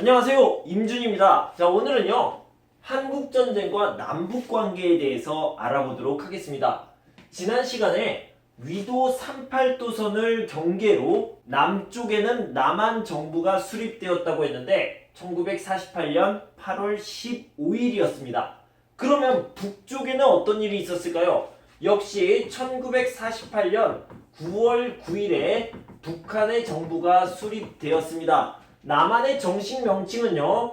안녕하세요, 임준입니다. 자, 오늘은요 한국전쟁과 남북관계에 대해서 알아보도록 하겠습니다. 지난 시간에 위도 38도선을 경계로 남쪽에는 남한 정부가 수립되었다고 했는데 1948년 8월 15일이었습니다. 그러면 북쪽에는 어떤 일이 있었을까요? 역시 1948년 9월 9일에 북한의 정부가 수립되었습니다. 남한의 정식 명칭은요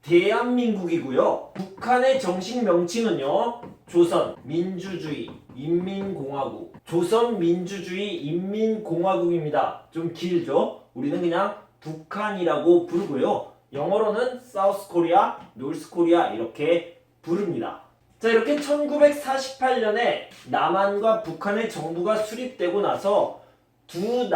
대한민국이고요. 북한의 정식 명칭은요 조선민주주의 인민공화국, 조선민주주의 인민공화국입니다. 좀 길죠? 우리는 그냥 북한이라고 부르고요. 영어로는 사우스 코리아, 노스 코리아 이렇게 부릅니다. 자, 이렇게 1948년에 남한과 북한의 정부가 수립되고 나서 두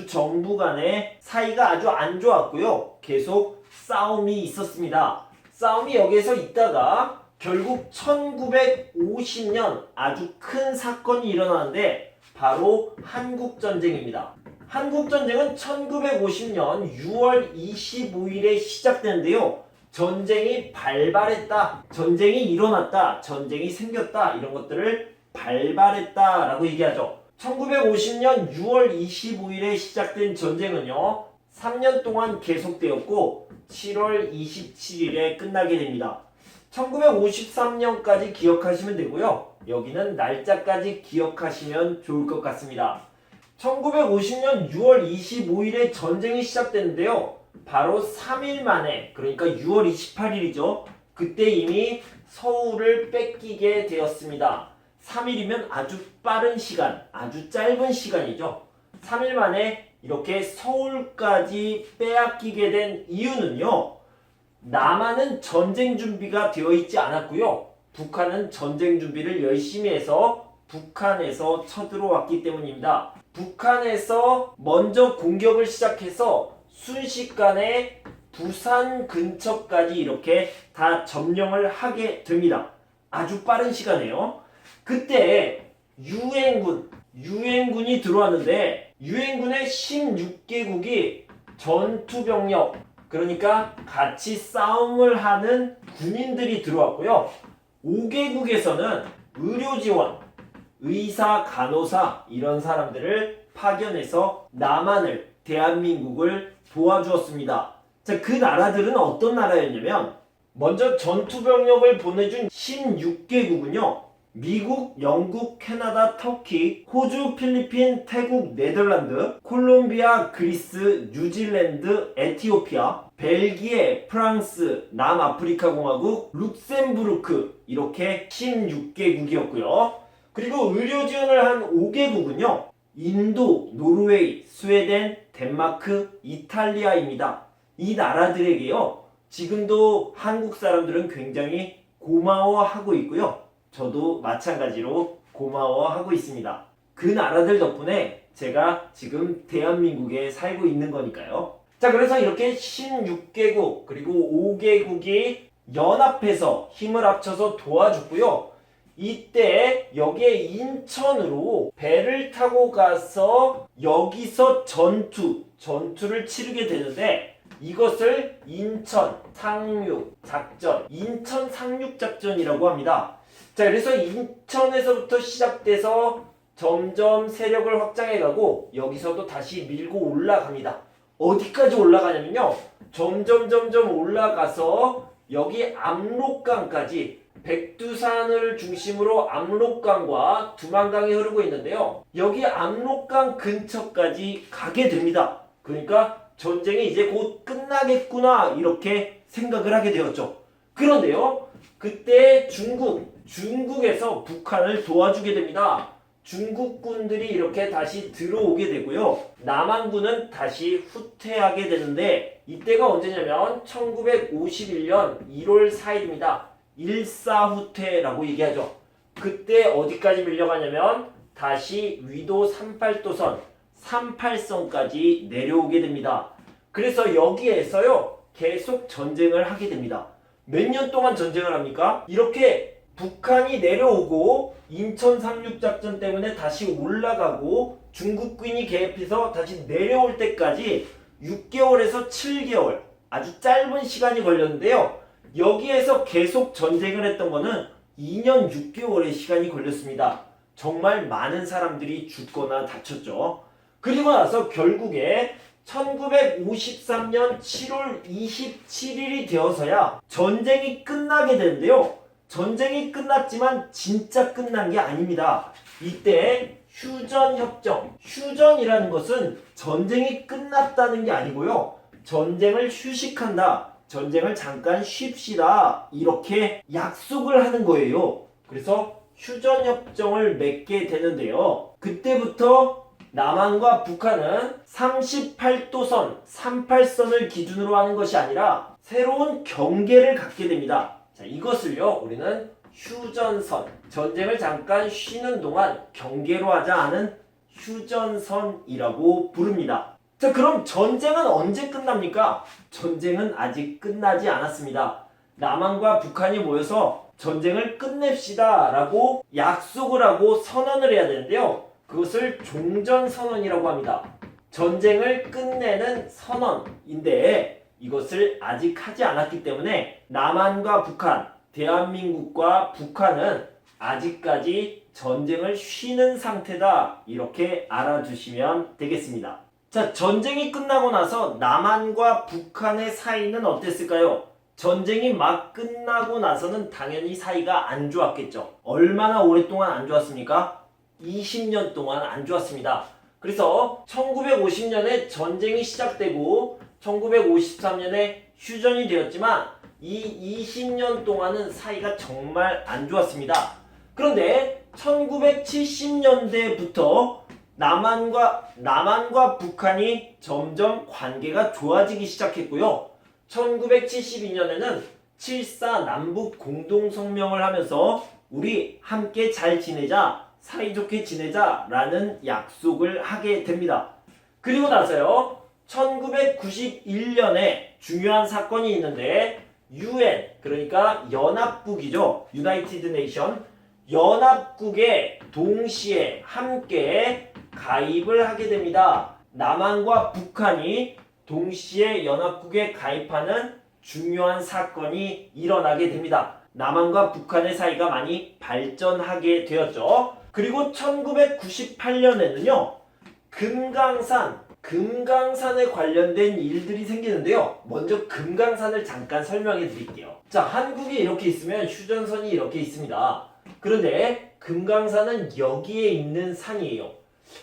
정부 간의 사이가 아주 안 좋았고요. 계속 싸움이 있었습니다. 싸움이 여기에서 있다가 결국 1950년 아주 큰 사건이 일어나는데 바로 한국전쟁입니다. 한국전쟁은 1950년 6월 25일에 시작되는데요. 전쟁이 발발했다, 전쟁이 일어났다, 전쟁이 생겼다 이런 것들을 발발했다라고 얘기하죠. 1950년 6월 25일에 시작된 전쟁은요 3년 동안 계속되었고 7월 27일에 끝나게 됩니다. 1953년까지 기억하시면 되고요. 여기는 날짜까지 기억하시면 좋을 것 같습니다. 1950년 6월 25일에 전쟁이 시작됐는데요. 바로 3일 만에, 그러니까 6월 28일이죠. 그때 이미 서울을 뺏기게 되었습니다. 3일이면 아주 빠른 시간, 아주 짧은 시간이죠. 3일 만에 이렇게 서울까지 빼앗기게 된 이유는요. 남한은 전쟁 준비가 되어 있지 않았고요. 북한은 전쟁 준비를 열심히 해서 북한에서 쳐들어왔기 때문입니다. 북한에서 먼저 공격을 시작해서 순식간에 부산 근처까지 이렇게 다 점령을 하게 됩니다. 아주 빠른 시간이에요. 그때 유엔군이 들어왔는데 유엔군의 16개국이 전투병력, 그러니까 같이 싸움을 하는 군인들이 들어왔고요. 5개국에서는 의료지원, 의사, 간호사 이런 사람들을 파견해서 남한을, 대한민국을 도와주었습니다. 자, 그 나라들은 어떤 나라였냐면 먼저 전투병력을 보내준 16개국은요. 미국, 영국, 캐나다, 터키, 호주, 필리핀, 태국, 네덜란드, 콜롬비아, 그리스, 뉴질랜드, 에티오피아, 벨기에, 프랑스, 남아프리카 공화국, 룩셈부르크 이렇게 16개국이었고요. 그리고 의료 지원을 한 5개국은요. 인도, 노르웨이, 스웨덴, 덴마크, 이탈리아입니다. 이 나라들에게요. 지금도 한국 사람들은 굉장히 고마워하고 있고요. 저도 마찬가지로 고마워하고 있습니다. 그 나라들 덕분에 제가 지금 대한민국에 살고 있는 거니까요. 자, 그래서 이렇게 16개국 그리고 5개국이 연합해서 힘을 합쳐서 도와줬고요. 이때 여기에 인천으로 배를 타고 가서 여기서 전투를 치르게 되는데 이것을 인천 상륙작전이라고 합니다. 자, 그래서 인천에서부터 시작돼서 점점 세력을 확장해가고 여기서도 다시 밀고 올라갑니다. 어디까지 올라가냐면요. 점점 올라가서 여기 압록강까지, 백두산을 중심으로 압록강과 두만강이 흐르고 있는데요. 여기 압록강 근처까지 가게 됩니다. 그러니까 전쟁이 이제 곧 끝나겠구나 이렇게 생각을 하게 되었죠. 그런데요. 그때 중국에서 북한을 도와주게 됩니다. 중국군들이 이렇게 다시 들어오게 되고요. 남한군은 다시 후퇴하게 되는데 이때가 언제냐면 1951년 1월 4일입니다. 일사후퇴라고 얘기하죠. 그때 어디까지 밀려가냐면 다시 위도 38도선 38선까지 내려오게 됩니다. 그래서 여기에서요 계속 전쟁을 하게 됩니다. 몇 년 동안 전쟁을 합니까? 이렇게 북한이 내려오고 인천 상륙작전 때문에 다시 올라가고 중국군이 개입해서 다시 내려올 때까지 6개월에서 7개월 아주 짧은 시간이 걸렸는데요. 여기에서 계속 전쟁을 했던 거는 2년 6개월의 시간이 걸렸습니다. 정말 많은 사람들이 죽거나 다쳤죠. 그리고 나서 결국에 1953년 7월 27일이 되어서야 전쟁이 끝나게 되는데요. 전쟁이 끝났지만 진짜 끝난 게 아닙니다. 이때 휴전협정, 휴전이라는 것은 전쟁이 끝났다는 게 아니고요. 전쟁을 휴식한다, 전쟁을 잠깐 쉽시다, 이렇게 약속을 하는 거예요. 그래서 휴전협정을 맺게 되는데요. 그때부터 남한과 북한은 38도선, 38선을 기준으로 하는 것이 아니라 새로운 경계를 갖게 됩니다. 자, 이것을요, 우리는 휴전선, 전쟁을 잠깐 쉬는 동안 경계로 하지 않은 휴전선이라고 부릅니다. 자, 그럼 전쟁은 언제 끝납니까? 전쟁은 아직 끝나지 않았습니다. 남한과 북한이 모여서 전쟁을 끝냅시다 라고 약속을 하고 선언을 해야 되는데요. 그것을 종전선언이라고 합니다. 전쟁을 끝내는 선언인데 이것을 아직 하지 않았기 때문에 남한과 북한, 대한민국과 북한은 아직까지 전쟁을 쉬는 상태다, 이렇게 알아두시면 되겠습니다. 자, 전쟁이 끝나고 나서 남한과 북한의 사이는 어땠을까요? 전쟁이 막 끝나고 나서는 당연히 사이가 안 좋았겠죠. 얼마나 오랫동안 안 좋았습니까? 20년 동안 안 좋았습니다. 그래서 1950년에 전쟁이 시작되고 1953년에 휴전이 되었지만 이 20년 동안은 사이가 정말 안 좋았습니다. 그런데 1970년대부터 남한과 북한이 점점 관계가 좋아지기 시작했고요. 1972년에는 7.4 남북 공동성명을 하면서 우리 함께 잘 지내자, 사이좋게 지내자라는 약속을 하게 됩니다. 그리고 나서요, 1991년에 중요한 사건이 있는데 UN, 그러니까 연합국이죠. 유나이티드 네이션, 연합국에 동시에 함께 가입을 하게 됩니다. 남한과 북한이 동시에 연합국에 가입하는 중요한 사건이 일어나게 됩니다. 남한과 북한의 사이가 많이 발전하게 되었죠. 그리고 1998년에는요, 금강산에 관련된 일들이 생기는데요. 먼저 금강산을 잠깐 설명해 드릴게요. 자, 한국에 이렇게 있으면 휴전선이 이렇게 있습니다. 그런데 금강산은 여기에 있는 산이에요.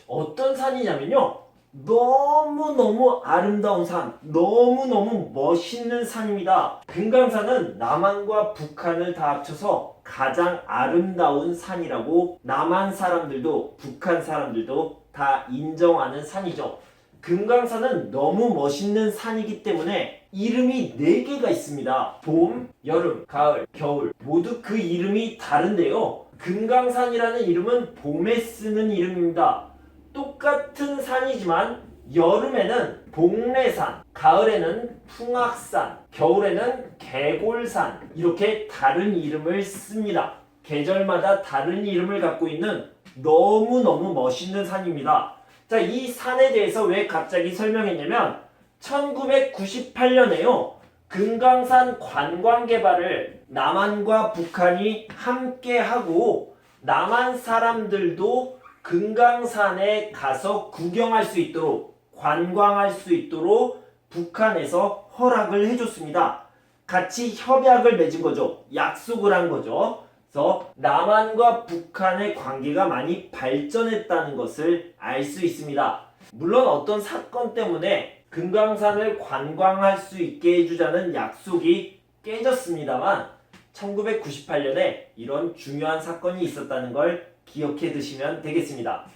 어떤 산이냐면요, 너무너무 아름다운 산, 너무너무 멋있는 산입니다. 금강산은 남한과 북한을 다 합쳐서 가장 아름다운 산이라고 남한 사람들도 북한 사람들도 다 인정하는 산이죠. 금강산은 너무 멋있는 산이기 때문에 이름이 4개가 있습니다. 봄, 여름, 가을, 겨울 모두 그 이름이 다른데요. 금강산이라는 이름은 봄에 쓰는 이름입니다. 똑같은 산이지만 여름에는 복례산, 가을에는 풍악산, 겨울에는 개골산, 이렇게 다른 이름을 씁니다. 계절마다 다른 이름을 갖고 있는 너무너무 멋있는 산입니다. 자, 이 산에 대해서 왜 갑자기 설명했냐면 1998년에요. 금강산 관광 개발을 남한과 북한이 함께 하고 남한 사람들도 금강산에 가서 구경할 수 있도록, 관광할 수 있도록 북한에서 허락을 해줬습니다. 같이 협약을 맺은 거죠. 약속을 한 거죠. 그래서 남한과 북한의 관계가 많이 발전했다는 것을 알 수 있습니다. 물론 어떤 사건 때문에 금강산을 관광할 수 있게 해주자는 약속이 깨졌습니다만 1998년에 이런 중요한 사건이 있었다는 걸 기억해 두시면 되겠습니다.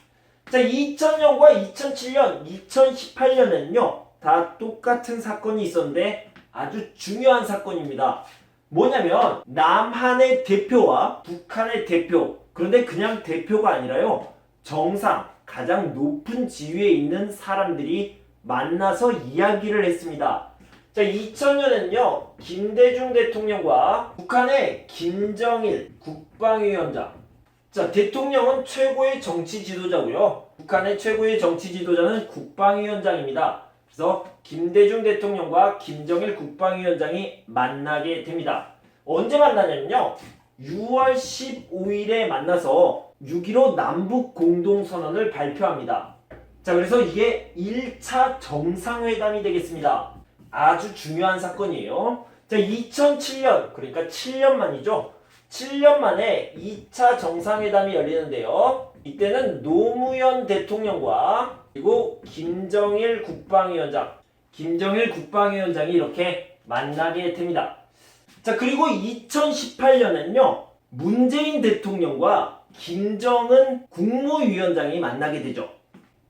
자, 2000년과 2007년, 2018년에는요 다 똑같은 사건이 있었는데 아주 중요한 사건입니다. 뭐냐면 남한의 대표와 북한의 대표, 그런데 그냥 대표가 아니라요, 정상, 가장 높은 지위에 있는 사람들이 만나서 이야기를 했습니다. 자, 2000년에는요 김대중 대통령과 북한의 김정일 국방위원장, 자, 대통령은 최고의 정치 지도자고요, 북한의 최고의 정치 지도자는 국방위원장입니다. 그래서 김대중 대통령과 김정일 국방위원장이 만나게 됩니다. 언제 만나냐면요. 6월 15일에 만나서 6.15 남북 공동선언을 발표합니다. 자, 그래서 이게 1차 정상회담이 되겠습니다. 아주 중요한 사건이에요. 자, 2007년, 그러니까 7년 만이죠. 7년 만에 2차 정상회담이 열리는데요. 이때는 노무현 대통령과 그리고 김정일 국방위원장이 이렇게 만나게 됩니다. 자, 그리고 2018년에는요. 문재인 대통령과 김정은 국무위원장이 만나게 되죠.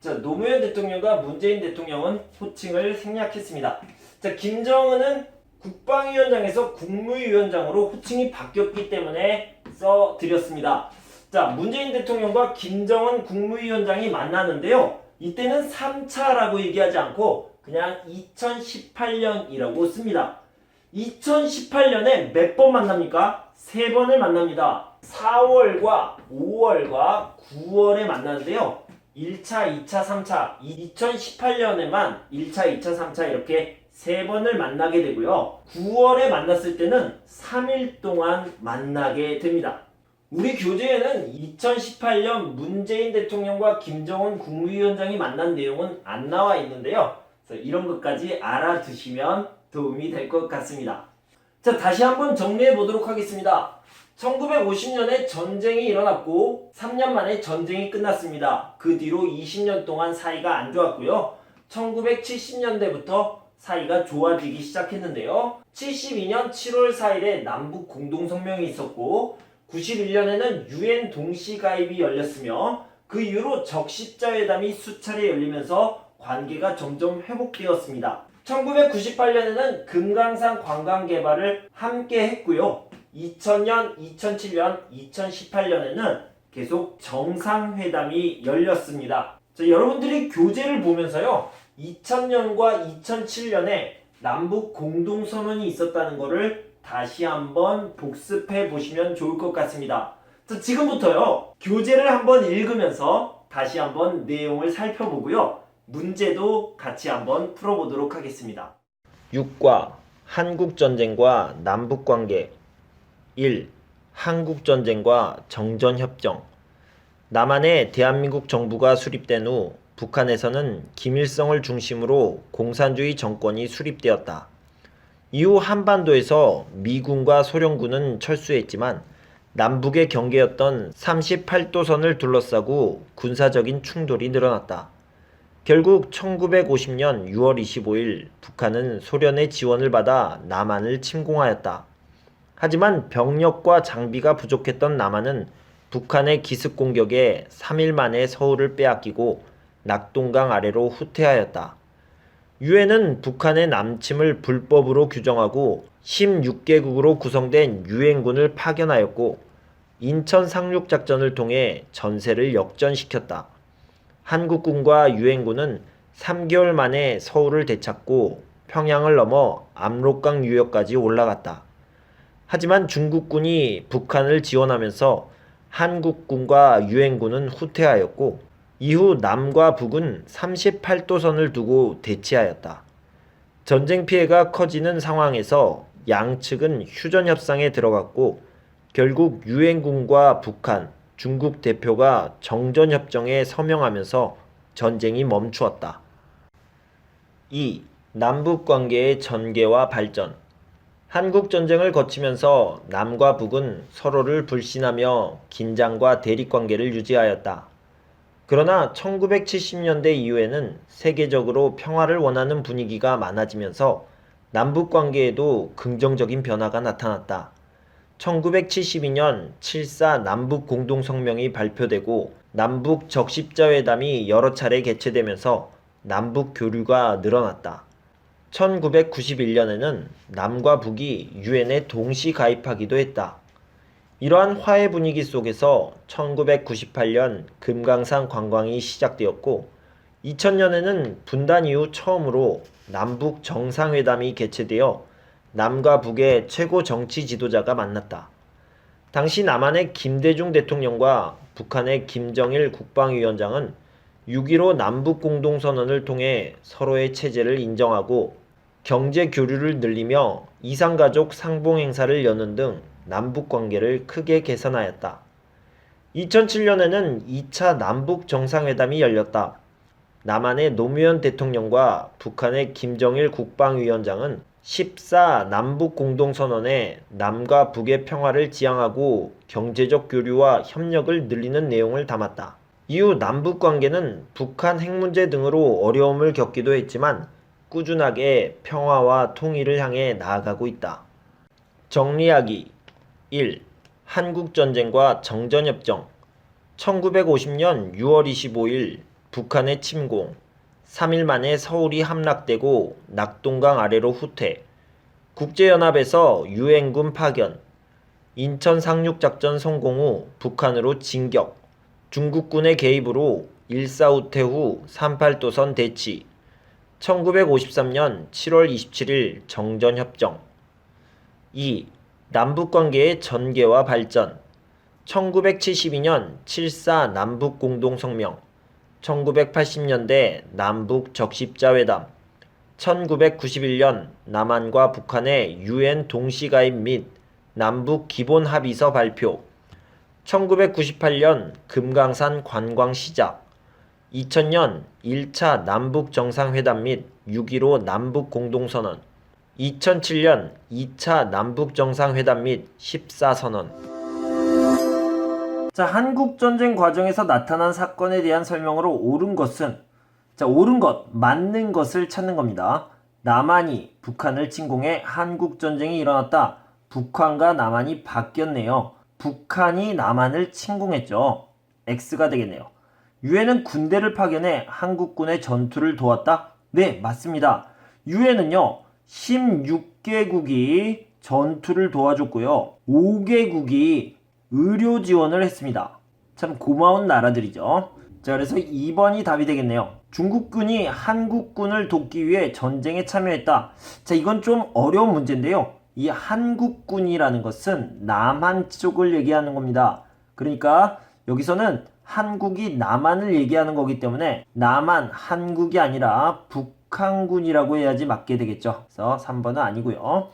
자, 노무현 대통령과 문재인 대통령은 호칭을 생략했습니다. 자, 김정은은 국방위원장에서 국무위원장으로 호칭이 바뀌었기 때문에 써드렸습니다. 자, 문재인 대통령과 김정은 국무위원장이 만나는데요. 이때는 3차라고 얘기하지 않고 그냥 2018년이라고 씁니다. 2018년에 몇 번 만납니까? 3번을 만납니다. 4월과 5월과 9월에 만나는데요. 1차, 2차, 3차, 2018년에만 1차, 2차, 3차 이렇게 3번을 만나게 되고요. 9월에 만났을 때는 3일 동안 만나게 됩니다. 우리 교재에는 2018년 문재인 대통령과 김정은 국무위원장이 만난 내용은 안 나와 있는데요. 그래서 이런 것까지 알아두시면 도움이 될 것 같습니다. 자, 다시 한번 정리해 보도록 하겠습니다. 1950년에 전쟁이 일어났고 3년 만에 전쟁이 끝났습니다. 그 뒤로 20년 동안 사이가 안 좋았고요. 1970년대부터 사이가 좋아지기 시작했는데요. 72년 7월 4일에 남북 공동성명이 있었고 91년에는 UN 동시가입이 열렸으며 그 이후로 적십자회담이 수차례 열리면서 관계가 점점 회복되었습니다. 1998년에는 금강산 관광 개발을 함께 했고요. 2000년, 2007년, 2018년에는 계속 정상회담이 열렸습니다. 자, 여러분들이 교재를 보면서요. 2000년과 2007년에 남북 공동선언이 있었다는 것을 다시 한번 복습해 보시면 좋을 것 같습니다. 자, 지금부터요. 교재를 한번 읽으면서 다시 한번 내용을 살펴보고요. 문제도 같이 한번 풀어보도록 하겠습니다. 6과 한국전쟁과 남북관계 1. 한국전쟁과 정전협정 남한에 대한민국 정부가 수립된 후 북한에서는 김일성을 중심으로 공산주의 정권이 수립되었다. 이후 한반도에서 미군과 소련군은 철수했지만 남북의 경계였던 38도선을 둘러싸고 군사적인 충돌이 늘어났다. 결국 1950년 6월 25일 북한은 소련의 지원을 받아 남한을 침공하였다. 하지만 병력과 장비가 부족했던 남한은 북한의 기습 공격에 3일 만에 서울을 빼앗기고 낙동강 아래로 후퇴하였다. 유엔은 북한의 남침을 불법으로 규정하고 16개국으로 구성된 유엔군을 파견하였고 인천 상륙작전을 통해 전세를 역전시켰다. 한국군과 유엔군은 3개월 만에 서울을 되찾고 평양을 넘어 압록강 유역까지 올라갔다. 하지만 중국군이 북한을 지원하면서 한국군과 유엔군은 후퇴하였고 이후 남과 북은 38도선을 두고 대치하였다. 전쟁 피해가 커지는 상황에서 양측은 휴전협상에 들어갔고 결국 유엔군과 북한, 중국 대표가 정전협정에 서명하면서 전쟁이 멈추었다. 2. 남북관계의 전개와 발전 한국전쟁을 거치면서 남과 북은 서로를 불신하며 긴장과 대립관계를 유지하였다. 그러나 1970년대 이후에는 세계적으로 평화를 원하는 분위기가 많아지면서 남북관계에도 긍정적인 변화가 나타났다. 1972년 7.4 남북공동성명이 발표되고 남북 적십자회담이 여러 차례 개최되면서 남북 교류가 늘어났다. 1991년에는 남과 북이 유엔에 동시 가입하기도 했다. 이러한 화해 분위기 속에서 1998년 금강산 관광이 시작되었고 2000년에는 분단 이후 처음으로 남북 정상회담이 개최되어 남과 북의 최고 정치 지도자가 만났다. 당시 남한의 김대중 대통령과 북한의 김정일 국방위원장은 6.15 남북공동선언을 통해 서로의 체제를 인정하고 경제 교류를 늘리며 이산가족 상봉행사를 여는 등 남북관계를 크게 개선하였다. 2007년에는 2차 남북 정상회담이 열렸다. 남한의 노무현 대통령과 북한의 김정일 국방위원장은 14 남북공동선언에 남과 북의 평화를 지향하고 경제적 교류와 협력을 늘리는 내용을 담았다. 이후 남북관계는 북한 핵 문제 등으로 어려움을 겪기도 했지만 꾸준하게 평화와 통일을 향해 나아가고 있다. 정리하기 1. 한국전쟁과 정전협정 1950년 6월 25일 북한의 침공 3일 만에 서울이 함락되고 낙동강 아래로 후퇴 국제연합에서 유엔군 파견 인천 상륙작전 성공 후 북한으로 진격 중국군의 개입으로 일사후퇴 후 38도선 대치 1953년 7월 27일 정전협정 2. 남북관계의 전개와 발전 1972년 7.4 남북공동성명 1980년대 남북 적십자회담 1991년 남한과 북한의 UN 동시가입 및 남북 기본합의서 발표 1998년 금강산 관광 시작 2000년 1차 남북 정상회담 및 6.15 남북 공동선언 2007년 2차 남북 정상회담 및 14선언 자, 한국전쟁 과정에서 나타난 사건에 대한 설명으로 옳은 것은 옳은 것, 맞는 것을 찾는 겁니다. 남한이 북한을 침공해 한국전쟁이 일어났다. 북한과 남한이 바뀌었네요. 북한이 남한을 침공했죠. X가 되겠네요. 유엔은 군대를 파견해 한국군의 전투를 도왔다? 네, 맞습니다. 유엔은요, 16개국이 전투를 도와줬고요. 5개국이 의료 지원을 했습니다. 참 고마운 나라들이죠. 자, 그래서 2번이 답이 되겠네요. 중국군이 한국군을 돕기 위해 전쟁에 참여했다. 자, 이건 좀 어려운 문제인데요. 이 한국군이라는 것은 남한 쪽을 얘기하는 겁니다. 그러니까 여기서는 한국이 남한을 얘기하는 거기 때문에 남한, 한국이 아니라 북한군이라고 해야지 맞게 되겠죠. 그래서 3번은 아니고요.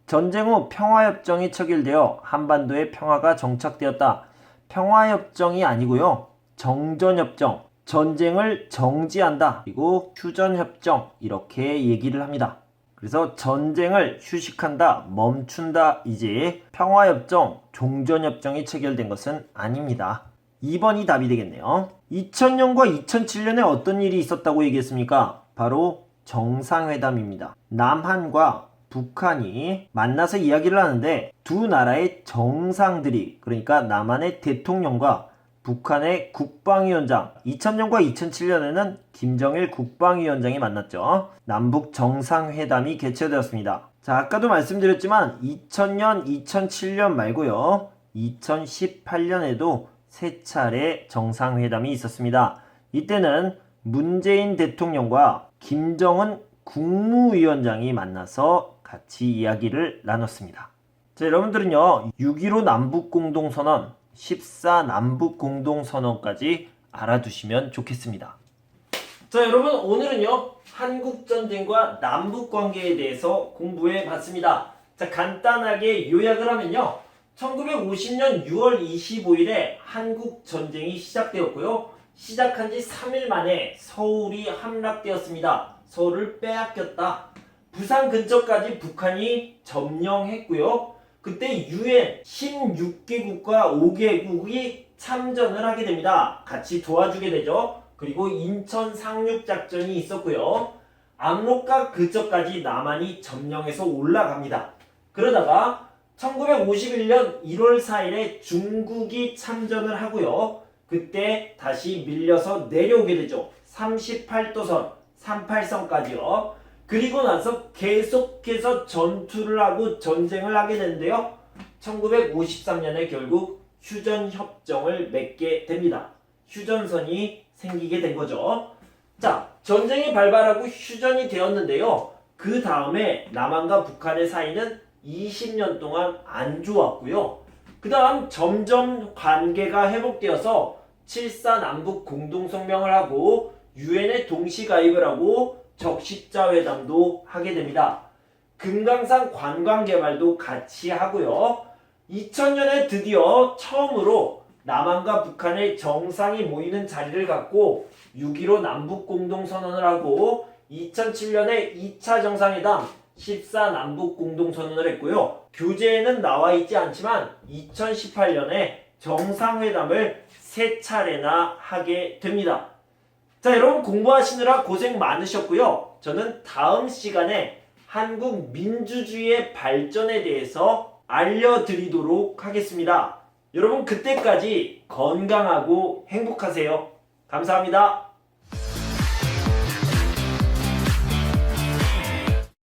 전쟁 후 평화협정이 체결되어 한반도의 평화가 정착되었다. 평화협정이 아니고요. 정전협정, 전쟁을 정지한다. 그리고 휴전협정 이렇게 얘기를 합니다. 그래서 전쟁을 휴식한다, 멈춘다 이지 평화협정, 종전협정이 체결된 것은 아닙니다. 2번이 답이 되겠네요. 2000년과 2007년에 어떤 일이 있었다고 얘기했습니까? 바로 정상회담입니다. 남한과 북한이 만나서 이야기를 하는데 두 나라의 정상들이, 그러니까 남한의 대통령과 북한의 국방위원장, 2000년과 2007년에는 김정일 국방위원장이 만났죠. 남북 정상회담이 개최되었습니다. 자, 아까도 말씀드렸지만 2000년, 2007년 말고요. 2018년에도 3차례 정상회담이 있었습니다. 이때는 문재인 대통령과 김정은 국무위원장이 만나서 같이 이야기를 나눴습니다. 자, 여러분들은요, 6.15 남북공동선언, 14 남북공동선언까지 알아두시면 좋겠습니다. 자, 여러분, 오늘은요, 한국전쟁과 남북관계에 대해서 공부해 봤습니다. 자, 간단하게 요약을 하면요, 1950년 6월 25일에 한국전쟁이 시작되었고요. 시작한 지 3일 만에 서울이 함락되었습니다. 서울을 빼앗겼다. 부산 근처까지 북한이 점령했고요. 그때 유엔 16개국과 5개국이 참전을 하게 됩니다. 같이 도와주게 되죠. 그리고 인천 상륙작전이 있었고요. 압록강 근처까지 남한이 점령해서 올라갑니다. 그러다가 1951년 1월 4일에 중국이 참전을 하고요. 그때 다시 밀려서 내려오게 되죠. 38도선, 38선까지요. 그리고 나서 계속해서 전투를 하고 전쟁을 하게 되는데요. 1953년에 결국 휴전협정을 맺게 됩니다. 휴전선이 생기게 된 거죠. 자, 전쟁이 발발하고 휴전이 되었는데요. 그 다음에 남한과 북한의 사이는 20년 동안 안 좋았고요. 그 다음 점점 관계가 회복되어서 7.4 남북 공동성명을 하고 유엔에 동시 가입을 하고 적십자 회담도 하게 됩니다. 금강산 관광 개발도 같이 하고요. 2000년에 드디어 처음으로 남한과 북한의 정상이 모이는 자리를 갖고 6.15 남북공동선언을 하고 2007년에 2차 정상회담 14 남북공동선언을 했고요. 교재에는 나와 있지 않지만 2018년에 정상회담을 3차례나 하게 됩니다. 자, 여러분 공부하시느라 고생 많으셨고요. 저는 다음 시간에 한국 민주주의의 발전에 대해서 알려드리도록 하겠습니다. 여러분 그때까지 건강하고 행복하세요. 감사합니다.